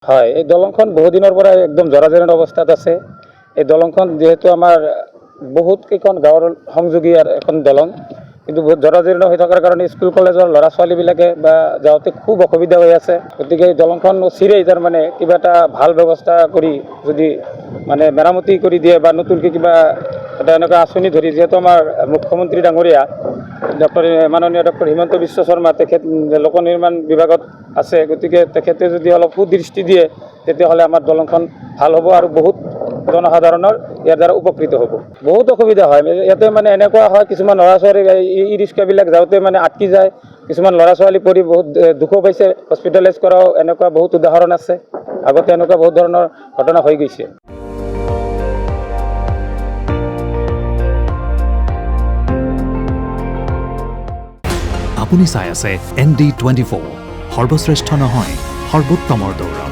হয়, এই দলংখন বহুদিনৰ পৰা একদম জৰাজীৰ্ণ অৱস্থাত আছে। এই দলংখন যেহেতু আমাৰ বহুত কেইখন গাঁৱৰ সংযোগী এখন দলং, কিন্তু বহুত জৰাজীৰ্ণ হৈ থকাৰ কাৰণে স্কুল কলেজৰ ল'ৰা ছোৱালীবিলাকে বা যাওঁতে খুব অসুবিধা হৈ আছে। গতিকে এই দলংখন চিৰেই তাৰমানে কিবা এটা ভাল ব্যৱস্থা কৰি যদি মানে মেৰামতি কৰি দিয়ে বা নতুনকৈ কিবা এটা এনেকুৱা আঁচনি ধৰি, যিহেতু আমাৰ মুখ্যমন্ত্ৰী ডাঙৰীয়া মাননীয় ডক্টৰ হিমন্ত বিশ্ব শৰ্মা তেখেত লোক নিৰ্মাণ বিভাগত আছে, গতিকে তেখেতে যদি অলপ সুদৃষ্টি দিয়ে তেতিয়াহ'লে আমাৰ দলংখন ভাল হ'ব আৰু বহুত জনসাধাৰণৰ ইয়াৰ দ্বাৰা উপকৃত হ'ব। বহুত অসুবিধা হয় ইয়াতে, মানে এনেকুৱা হয় কিছুমান ল'ৰা ছোৱালী ই ৰিক্সাবিলাক যাওঁতে মানে আটকি যায়, কিছুমান ল'ৰা ছোৱালী পৰি বহুত দুখো পাইছে, হস্পিটেলাইজ কৰাও এনেকুৱা বহুত উদাহৰণ আছে। আগতে এনেকুৱা বহুত ধৰণৰ ঘটনা হৈ গৈছে। আপুনি চাই আছে ND24, সৰ্বশ্ৰেষ্ঠ নহয় সৰ্বোত্তমৰ দৌৰ।